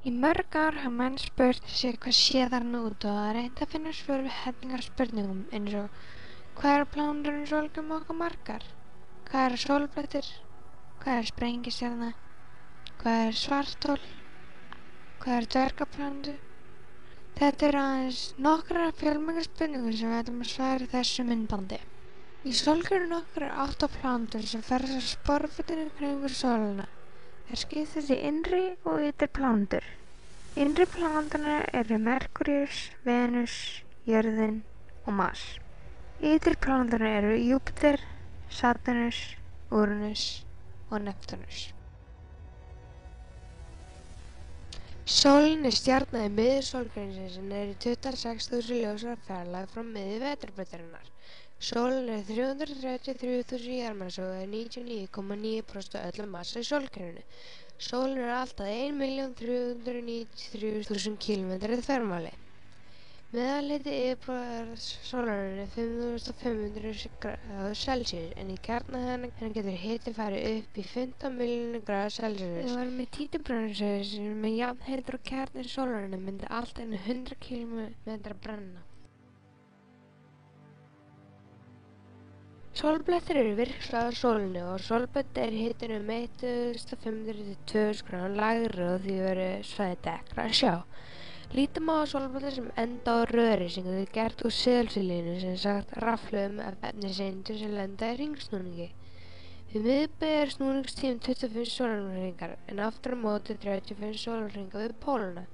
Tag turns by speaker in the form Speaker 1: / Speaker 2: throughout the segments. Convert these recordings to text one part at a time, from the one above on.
Speaker 1: Í mörg ár hafa menn spurt sig hvað sé þarna úti og reynt að finna svör við helling af spurningum eins og: hvað eru plánetur í sólkerfinu okkar margar? Hvað eru sólblettir? Hvað er sprengistjarna? Hvað er svarthol? Hvað eru dvergaplánetur? Þetta eru aðeins nokkrar af fjölmörgum spurningum sem við ætlum að svara í þessu myndbandi. Í sólkerfinu okkar eru 8 plánetur sem ferðast sporbauginn kringum sólina. Þær skiptast í innri og ytri plánetur. Innri pláneturnar eru Merkúríus, Venus, jörðin og Mars. Ytri pláneturnar eru Júpíter, Satúrnus, Úranus og Neptúnus. Sólin er stjarna í miðju sólkerfisins en er í 26.000 ljósára fjarlægð frá miðju vetrarbrautarinnar. Sólin er 333.000 jarðmassa og er 99,9% af öllum massa í sólkerfinu. Sólin er allt að 1.393.000 km þvermáli. Meðalhiti yfirborðs sólarinnar er 5.500°C en í kjarna hennar getur hiti farið upp í 15 milljónir gráða Celsius. Ef við værum með títubrennusvæði sem er með jafn heitur og kjarni sólarinnar myndi allt að 100 km brenna. Sólblettir eru virkir á sólinni og sólbletti er hitinn 1500 til 2000 gráðum lægri og því verður svæðið dekkra að sjá. Lítum á sólbletti sem enda á röri sem getur gert úr seðilsýrlínu sem sagt rafhlöðum af efniseindum sem lenda í hringsnúningi. Við miðbaug er snúningstíminn 25 sólarhringar en aftur á móti 35 sólarhringar við pólana.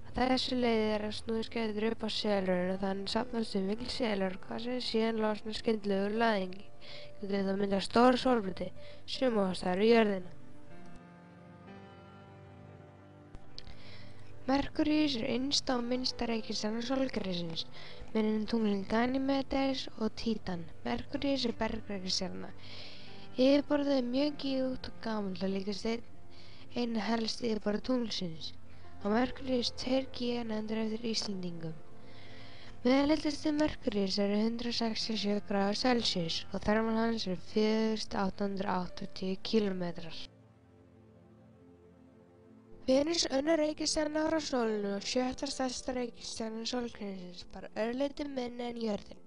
Speaker 1: Að þessu leiðir að snúningsskeiðið upp á seðilrörinu þannig safnast mikil seðilorka sem síðan losnar skyndilega úr laðingi. Getur það myndað stór sólbletti sem ástæður í jörðina. Merkúríus er innsta og minnsta reikistjarna sólkerfisins, með tunglin Ganýmedes og Títan. Merkúríus er bergreikistjarna. Yfirborðið er mjög gígt og gamalt og líkast einu helst yfirborð tunglsins. Á Merkúríus 2 G nefndur eftir Íslendingum. Meðalhiti Merkúríus eru 167°C og þvermál hans er 4.880 km. Venus önnur reikistjarna frá sólinu og 7. stærsta reikistjarna sólkerfisins, bara örlítið minni en jörðin.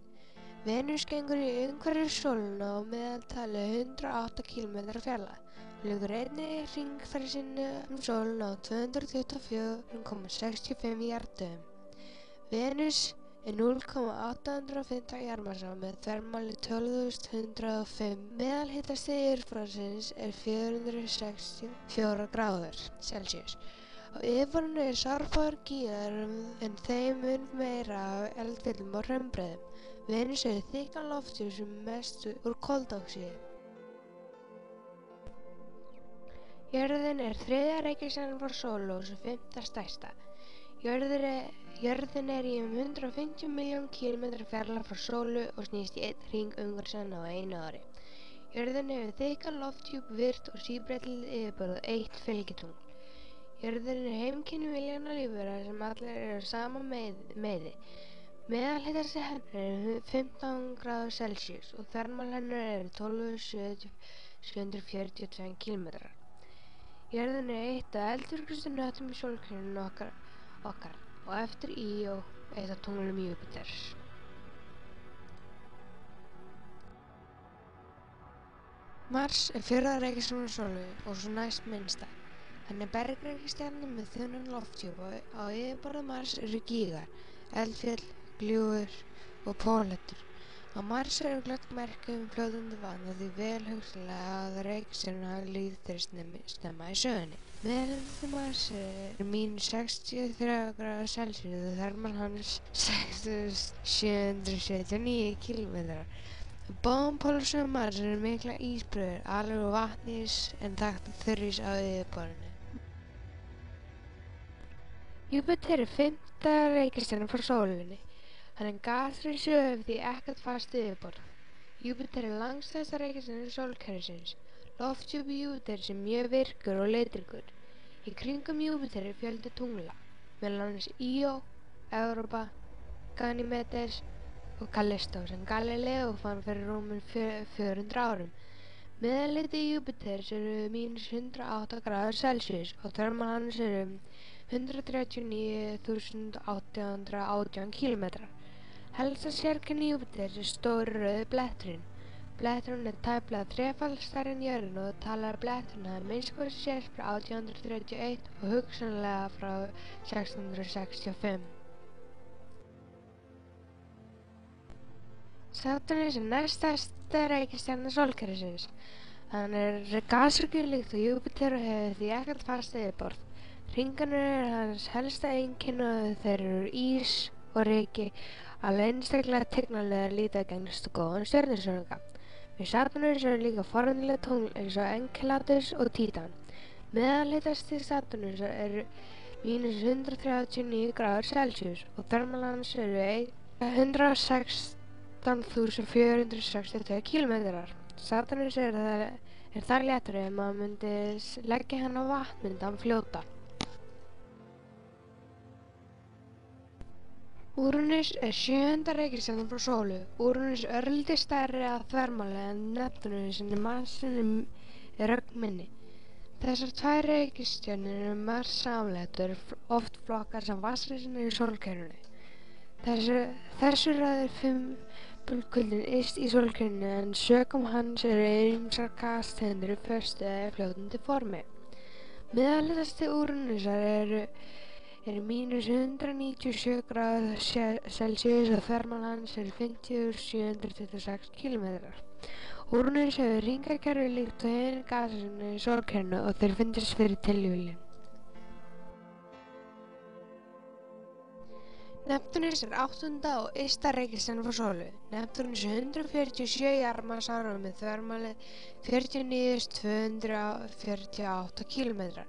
Speaker 1: Venus gengur í umhverfis sólina á meðaltali 108 km fjarlægð og liggur einnig hringferð sinni sólina á 224,65 jarðdögum. Venus er 0,815 jarðmassa með þvermáli 12.105. Meðalhitastig yfirborðsins er 464°C. Á yfirborðinu er sárfáir gígar en þeim mun meira af eldfjöllum og hraunbreiðum. Venus er þykkan lofthjúp sem mest úr koldíoxíði. Jörðin er 3. reikistjarnan frá sólu og 5. stærsta. Jörðin er í 150 milljón km fjarlægð frá sólu og snýst í einn hring umhverfis hana á einu ári. Jörðin hefur þykkan lofthjúp, virkt og síbreytilegt yfirborð og 1 fylgitungl. Jörðin er heimkynni milljóna lífvera sem allir eru sama meiði. Meðalhitastig hennar er 15°C og þvermál hennar er 12.742 km. Jörðin er eitt af eldvirkustu hnöttum í sólkerfinu okkar og eftir Íó eitt af tunglum Júpíters. Mars er 4. reikistjarna sólu og svo næst minnsta. Hann er bergreikistjarna með þunnan lofthjúp og á yfirborði Mars eru gígar, eldfjöll, gljúfur og pólhettur. Á Mars eru glögg merki fljótandi vatn og því vel hugsanlega að reikistjarnan hafi líf þeirra snemma í sögunni. Meðalhiti Mars er -63°C og þvermál hans 6.779 km. Á báðum pólum Mars eru miklar ísbrautir, alveg úr vatni en þaktar þurrís á yfirborðinu. Júpíter er 5. reikistjarnan frá sólinni. Hann er gasrís og hefur því ekkert fast yfirborð. Júpíter er langstærsta reikistjarna sólkerfisins. Lofthjúpur Júpíters er mjög virkur og litríkur. Í kringum Júpíter er fjöldi tungla, meðal annars Íó, Evrópa, Ganýmedes og Kallistó sem Galíleó fann fyrir rúmum 400 árum. Meðalhiti Júpíters eru -108°C og þvermál hans eru 139.818 kílómetrar. Helsta sérkenni Júpíters stóri rauði bletturinn. Bletturinn tæplega þrefalt stærri en jörðin og talar bletturinn hafi minnst sést frá 1831 og hugsanlega frá 1665. Satúrnus næststærsta reikistjarna sólkerfisins. Hann gasríkur líkt og Júpíter og hefur því ekkert fast yfirborð. Hringarnir hans helsta einkenni og þeir eru ís og ryki, alveg einstaklega tignarlegar lítagegnast og góðan stjörnusjónauka. Við Satúrnus eru líka forvitnileg tungl eins og Enceladus og Títan. Meðalhitastig Satúrnusar eru -139°C og þvermál hans eru 116.462 kílómetrar. Satúrnus er þar léttur ef maður myndi leggja hann á vatn myndi hann fljóta. Úranus er 7. reikistjarnan frá sólu. Úranus er örlítið stærri að þvermáli en Neptúnus en massinn er ögn minni. Þessar tvær reikistjörnur eru margt samleitt og eru oft flokkar sem vatnsrisaeðlur í sólkerfinu. Þessu ræður fimbulkuldinn yst í sólkerfinu en sökum hans eru ýmsar gastegundir í föstu eða fljótandi formi. Meðalhitastig Úranusar er -197°C og þvermál hans er 50.726 kílómetrar. Úranus hefur hringakerfi líkt og hin gasrisaeðlurnar í sólkerfinu og þeir fundust fyrir tilviljun. Neptúnus er 8. og ysta reikistjarnan frá sólu. Neptúnus er 147 jarðmassára með þvermálið 49.248 kílómetrar.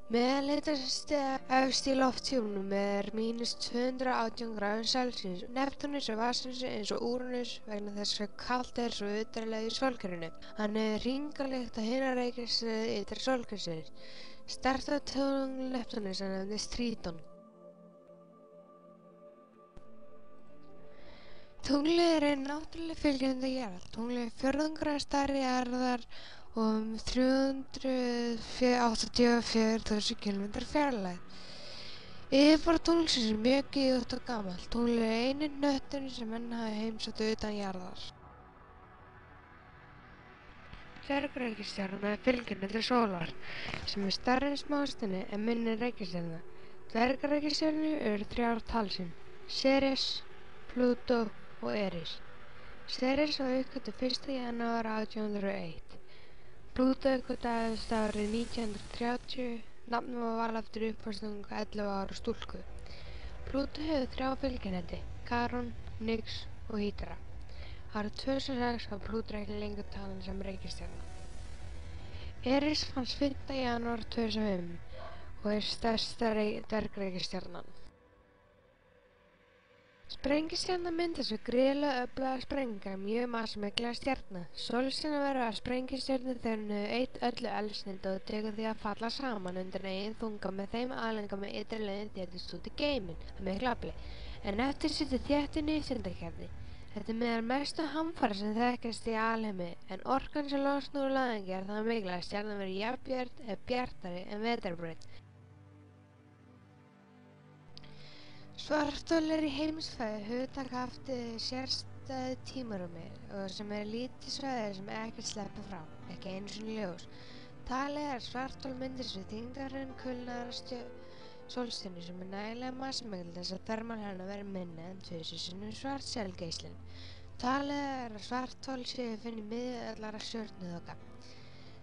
Speaker 1: Meðalhitastig efst í lofthjúpnum er -218°C. Neptúnus er vatnsrisi eins og Úranus vegna þess hve kalt er svo utarlega í sólkerfinu. Hann er hringalíkt og hinar reikistjörnur ytra sólkerfisins. Stærsta tungl Neptúnusar nefnist Tríton. Tunglið er ein náttúruleg fylgjenda jarðar. Tunglið er fjórðungur stærri jarðar og 384.000 km fjarlægð. Yfirborð tunglsins er mjög gígt og gamalt. Tunglið er eini hnötturinn sem menn hafa heimsótt utan jarðar. Dvergreikistjarna er fylgjandi til sólar, sem er stærri en smástirni en minni reikistjarna. Dvergreikistjörnur eru 3 talsins: Ceres, Plútó og Eris. Ceres var uppgötvuð 1. janúar 1801. Plútó uppgötvaðist árið 1930. Nafnið var valið eftir uppástungum 11 ára stúlku. Plútó hefur 3 fylgjendur, Charon, Nix og Hydra. Árið 2006 var Plútó ekki lengur talin sem reikistjarna. Eris fannst 5. janúar 2005 og er stærsta dvergreikistjarnan. Sprengistjarna myndast við gríðarlega öflugar sprengingar mjög massamikilla stjarna. Sólstjarna verður að sprengistjörnu þegar hún hefur eytt öllu eldsneyti og tekur því að falla saman undir eigin þunga með þeim afleiðingum að ytri lögin þéttist út í geiminn að miklu afli, en eftir situr þétt í nifteindakjarni. Þetta er meðal mestu hamfara sem þekkjast í alheimi, en orkan sem losnar úr læðingi er það mikil að stjarnan verður jafnbjört eða bjartari en vetrarbraut. Svarthol er í heimsfræði hugtak haft sérstæðu tímarúmi og sem er lítið svæði sem ekkert sleppur frá, ekki einu sinni ljós. Talið er að svarthol myndist við þyngdarhröðun kulnaðra sólstjörnu sem er nægilega massamikil þess að þvermál hennar verði minni en 2 sinnum svartselgeislinn. Talið er að svarthol séu að finna í miðju allra stjörnuþoka.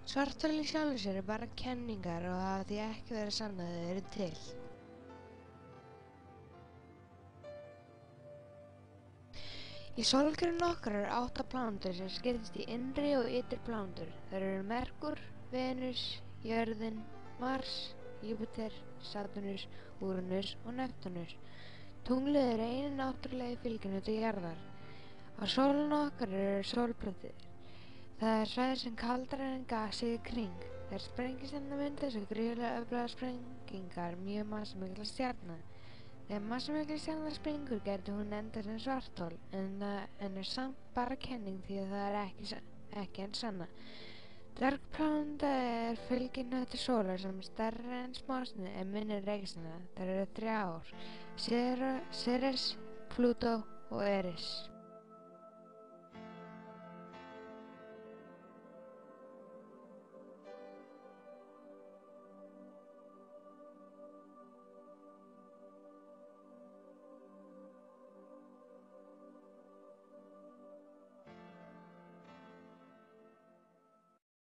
Speaker 1: Svarthol í sjálfu sér er bara kenningar og hafa því ekki verið sannað að þau eru til. Í sólkerfinu okkar eru 8 plánetur sem skiptast í innri og ytri plánetur. Þær eru Merkúr, Venus, jörðin, Mars, Júpíter, Satúrnus, Úranus og Neptúnus. Tunglið er eini náttúrulegi fylgihnöttur jarðar. Á sólinu okkar eru sólplötur. Það er svæði sem kaldara en gasið í kring. Þær sprengistjarna myndast við gríðarlega öflugar sprengingar mjög massamikilla stjarna. Þegar massamikil stjarna springur getur hún endað sem svarthol, en er samt bara kenning því að það er ekki en sanna. Dvergpláneta er fylgihnöttur sólar sem er stærri en smástirni en minni en reikistjarna. Þær eru þrjár: Ceres, Plútó og Eris.